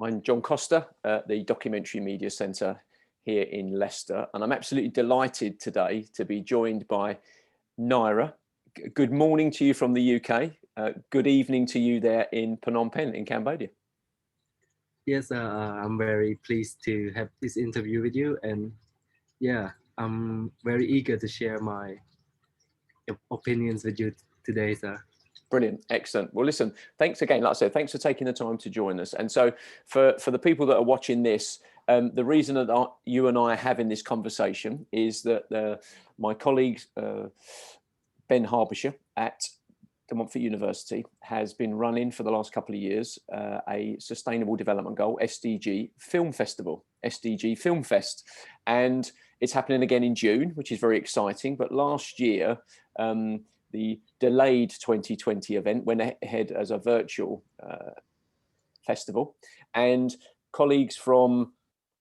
I'm John Costa at the Documentary Media Centre here in Leicester, and I'm absolutely delighted today to be joined by Naira. Good morning to you from the UK. Good evening to you there in Phnom Penh in Cambodia. Yes, I'm very pleased to have this interview with you, and yeah, I'm very eager to share my opinions with you today, sir. Brilliant, excellent. Well, listen, thanks again. Like I said, thanks for taking the time to join us. And so, for the people that are watching this, the reason that you and I are having this conversation is that my colleague Ben Harbisher at De Montfort University has been running for the last couple of years a Sustainable Development Goal SDG Film Festival, SDGFilmFest, and it's happening again in June, which is very exciting. But last year, the delayed 2020 event went ahead as a virtual festival, and colleagues from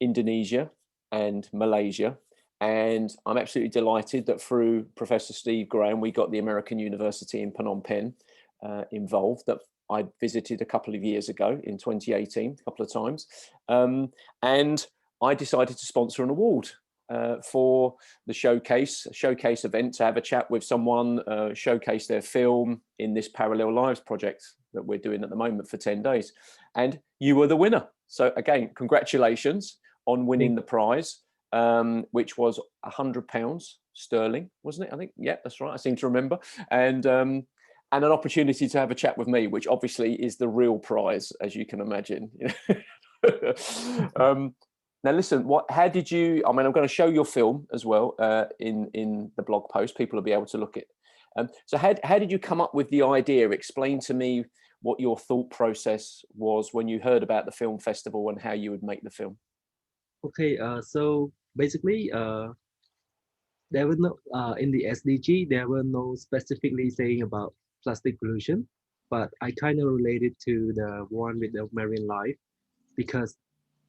Indonesia and Malaysia. And I'm absolutely delighted that through Professor Steve Graham, we got the American University in Phnom Penh involved, that I visited a couple of years ago in 2018, a couple of times. And I decided to sponsor an award for the showcase event, to have a chat with someone, showcase their film in this Parallel Lives project that we're doing at the moment for 10 days. And you were the winner. So again, congratulations on winning the prize. Which was £100 sterling, wasn't it? I think, yeah, that's right. I seem to remember. And an opportunity to have a chat with me, which obviously is the real prize, as you can imagine. Now, listen, how did you? I mean, I'm going to show your film as well in the blog post. People will be able to look at. So, how did you come up with the idea? Explain to me what your thought process was when you heard about the film festival and how you would make the film. Okay, so basically, there was no in the SDG, there were no specifically saying about plastic pollution, but I kind of related to the one with the marine life, because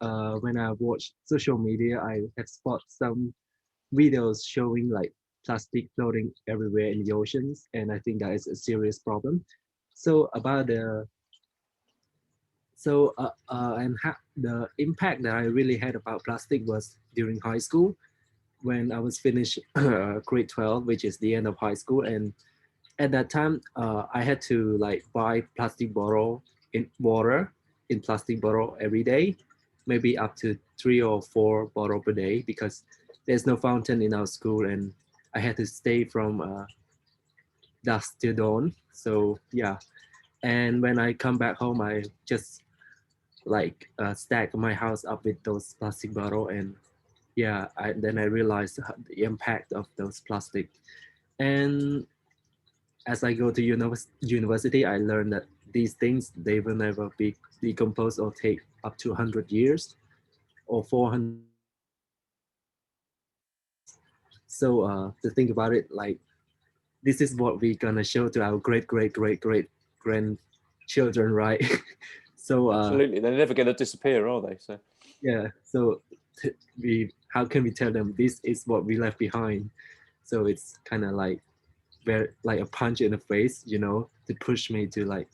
when I watch social media, I have spotted some videos showing like plastic floating everywhere in the oceans, and I think that is a serious problem. So about the the impact that I really had about plastic was during high school, when I was finished grade 12, which is the end of high school. And at that time, I had to like buy plastic bottle in water in plastic bottle every day, maybe up to 3 or 4 bottle per day, because there's no fountain in our school, and I had to stay from dusk till dawn. So yeah, and when I come back home, I just like stack my house up with those plastic bottle. And yeah, then I realized the impact of those plastic. And as I go to university, I learned that these things, they will never be decomposed or take up to 100 years or 400. So to think about it, like this is what we're gonna show to our great grandchildren, right? So Absolutely, they're never going to disappear, are they? So yeah, so how can we tell them this is what we left behind? So it's kind of like very like a punch in the face, to push me to like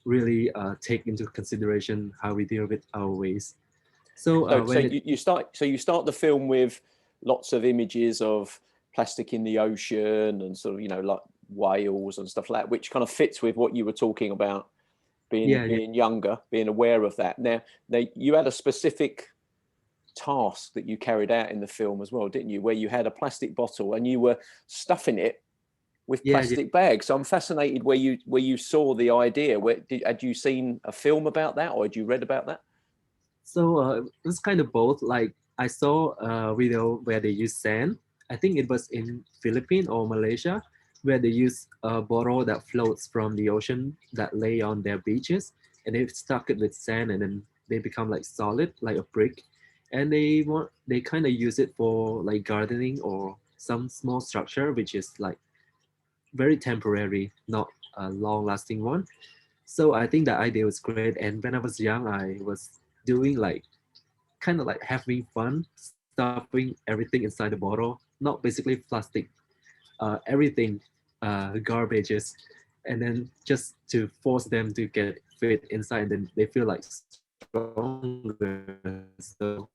really take into consideration how we deal with our waste. So you start the film with lots of images of plastic in the ocean and sort of, like whales and stuff like that, which kind of fits with what you were talking about, being younger, being aware of that. Now, you had a specific task that you carried out in the film as well, didn't you? Where you had a plastic bottle and you were stuffing it with plastic bags. So I'm fascinated where you saw the idea. Had you seen a film about that, or had you read about that? So it was kind of both. Like I saw a video where they use sand. I think it was in Philippines or Malaysia, where they use a bottle that floats from the ocean that lay on their beaches, and they've stuck it with sand, and then they become like solid, like a brick. And they kind of use it for like gardening or some small structure, which is like very temporary, not a long lasting one. So I think the idea was great. And when I was young, I was doing like kind of like having fun, stuffing everything inside the bottle, not basically plastic, everything, garbages, and then just to force them to get fit inside, and then they feel like strong. stronger. So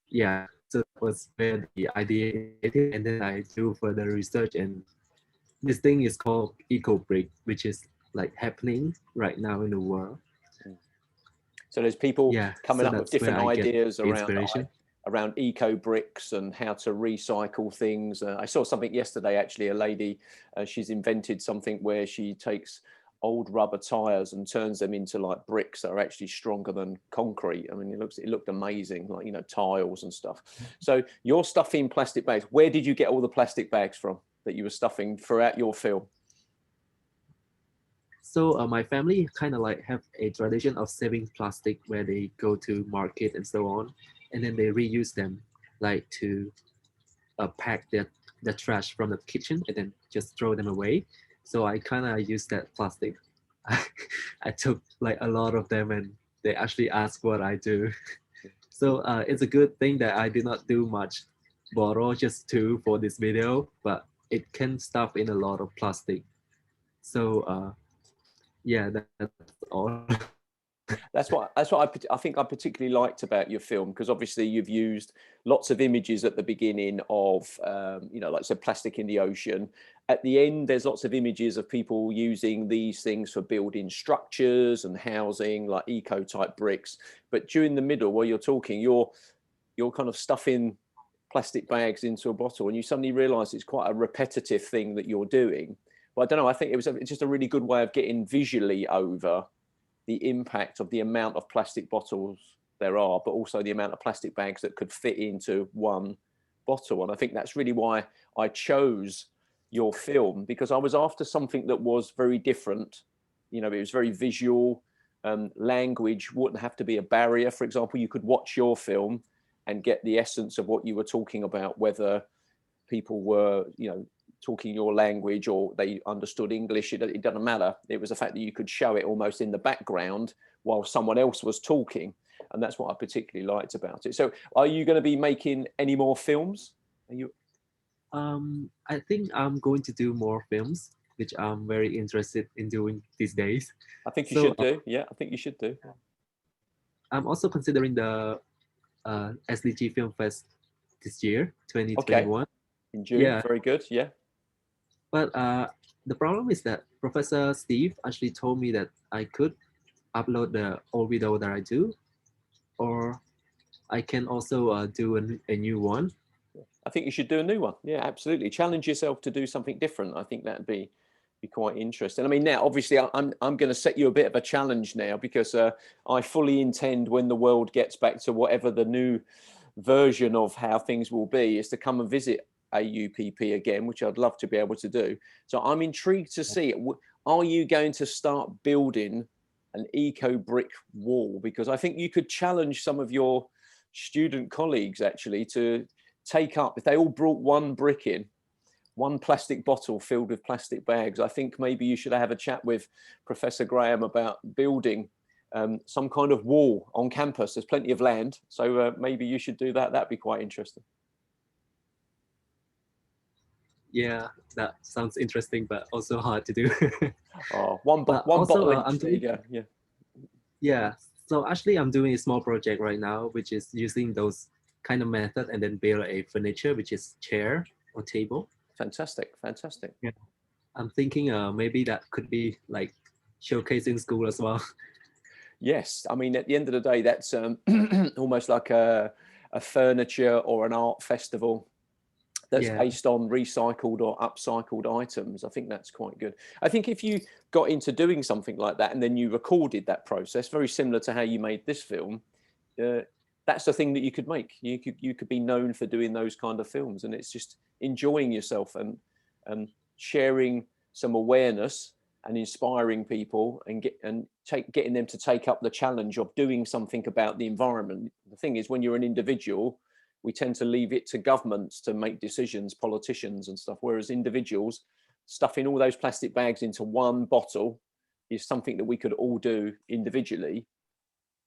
yeah, so that was where the idea came, and then I do further research, and this thing is called eco brick, which is like happening right now in the world. So there's people Yeah, coming so up with that's where different I get ideas the inspiration. around eco bricks and how to recycle things. I saw something yesterday, actually, a lady, she's invented something where she takes old rubber tires and turns them into like bricks that are actually stronger than concrete. I mean, it looked amazing, like, you know, tiles and stuff. So you're stuffing plastic bags. Where did you get all the plastic bags from that you were stuffing throughout your film? So my family kind of like have a tradition of saving plastic where they go to market and so on, and then they reuse them, like to pack the trash from the kitchen and then just throw them away. So I kind of use that plastic. I took like a lot of them, and they actually ask what I do. So it's a good thing that I did not do much, borrow just two for this video, but it can stuff in a lot of plastic. So yeah, that's all. That's what I think I particularly liked about your film, because obviously you've used lots of images at the beginning of, you know, like I said, plastic in the ocean. At the end, there's lots of images of people using these things for building structures and housing, like eco-type bricks. But during the middle, while you're talking, you're kind of stuffing plastic bags into a bottle, and you suddenly realise it's quite a repetitive thing that you're doing. But I don't know. I think it's just a really good way of getting visually over the impact of the amount of plastic bottles there are, but also the amount of plastic bags that could fit into one bottle. And I think that's really why I chose your film, because I was after something that was very different. You know, it was very visual. Language wouldn't have to be a barrier. For example, you could watch your film and get the essence of what you were talking about, whether people were, you know, talking your language or they understood English. It doesn't matter. It was the fact that you could show it almost in the background while someone else was talking. And that's what I particularly liked about it. So are you going to be making any more films? Are you? I think I'm going to do more films, which I'm very interested in doing these days. I think you So should do. Yeah, I think you should do. I'm also considering the SDGFilmFest this year, Okay. 2021. In June. Yeah, Very good. Yeah. but the problem is that Professor Steve actually told me that I could upload the old video that I do, or I can also do a new one. I think you should do a new one. Yeah, absolutely. Challenge yourself to do something different. I think that'd be quite interesting. I mean, now obviously I'm going to set you a bit of a challenge now, because I fully intend, when the world gets back to whatever the new version of how things will be, is to come and visit AUPP again, which I'd love to be able to do. So I'm intrigued to see, are you going to start building an eco brick wall? Because I think you could challenge some of your student colleagues actually to take up, if they all brought one brick in, one plastic bottle filled with plastic bags, I think maybe you should have a chat with Professor Graham about building some kind of wall on campus. There's plenty of land, so maybe you should do that. That'd be quite interesting. Yeah, that sounds interesting, but also hard to do. Oh, But one also, bottle each. I'm There you doing, go. Yeah. yeah. So actually, I'm doing a small project right now, which is using those kind of method and then build a furniture, which is chair or table. Fantastic. Fantastic. Yeah. I'm thinking maybe that could be like showcased in school as well. Yes, I mean, at the end of the day, that's almost like a furniture or an art festival that's Yeah. based on recycled or upcycled items. I think that's quite good. I think if you got into doing something like that and then you recorded that process, very similar to how you made this film, that's the thing that you could make. You could be known for doing those kind of films, and it's just enjoying yourself and sharing some awareness and inspiring people and getting them to take up the challenge of doing something about the environment. The thing is, when you're an individual, we tend to leave it to governments to make decisions, politicians and stuff, whereas individuals stuffing all those plastic bags into one bottle is something that we could all do individually.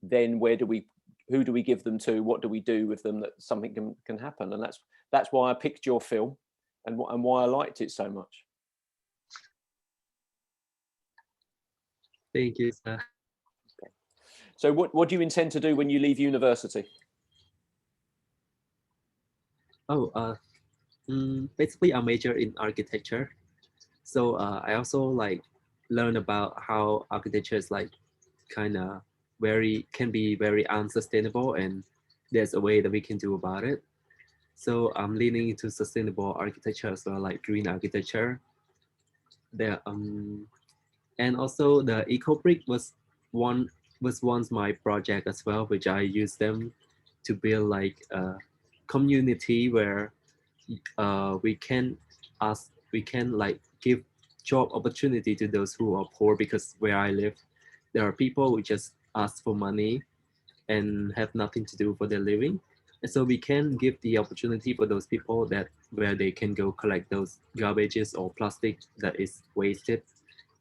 Then who do we give them to? What do we do with them that something can happen? And that's why I picked your film and why I liked it so much. Thank you, sir. So what do you intend to do when you leave university? Basically, I major in architecture. So I also like learn about how architecture is like kind of can be very unsustainable, and there's a way that we can do about it. So I'm leaning into sustainable architecture as well, like green architecture. There and also the eco brick one was once my project as well, which I use them to build like a community where we can like give job opportunity to those who are poor, because where I live there are people who just ask for money and have nothing to do for their living, and so we can give the opportunity for those people that where they can go collect those garbages or plastic that is wasted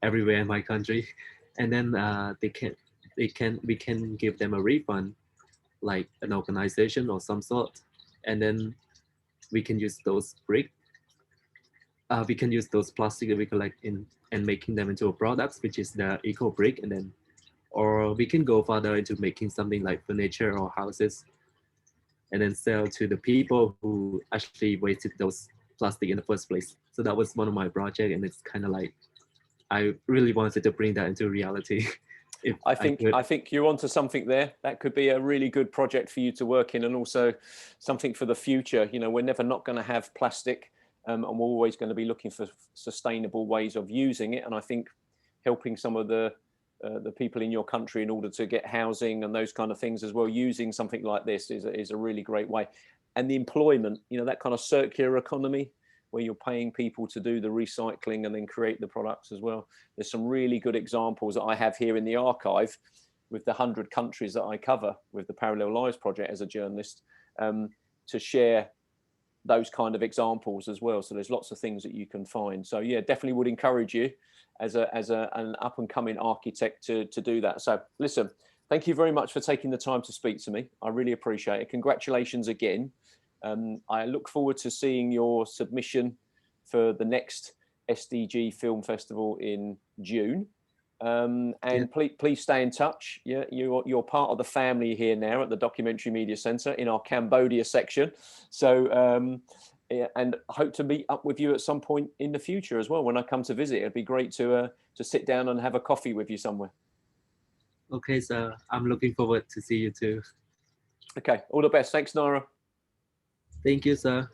everywhere in my country, and then we can give them a refund, like an organization or some sort, and then we can use those we can use those plastic that we collect in and making them into a product, which is the eco brick, and then or we can go further into making something like furniture or houses, and then sell to the people who actually wasted those plastic in the first place. So that was one of my projects, and it's kind of like I really wanted to bring that into reality. If I think you're onto something there. That could be a really good project for you to work in, and also something for the future. You know, we're never not going to have plastic, and we're always going to be looking for sustainable ways of using it. And I think helping some of the people in your country in order to get housing and those kind of things as well, using something like this is a really great way. And the employment, you know, that kind of circular economy where you're paying people to do the recycling and then create the products as well. There's some really good examples that I have here in the archive with the 100 countries that I cover with the Parallel Lives Project as a journalist, to share those kind of examples as well. So there's lots of things that you can find. So yeah, definitely would encourage you as an up and coming architect to do that. So listen, thank you very much for taking the time to speak to me. I really appreciate it. Congratulations again. I look forward to seeing your submission for the next SDG Film Festival in June. And yeah, please stay in touch. Yeah, you're part of the family here now at the Documentary Media Centre in our Cambodia section. So yeah, and I hope to meet up with you at some point in the future as well. When I come to visit, it'd be great to sit down and have a coffee with you somewhere. Okay, so I'm looking forward to see you too. Okay, all the best. Thanks, Nara. Thank you, sir.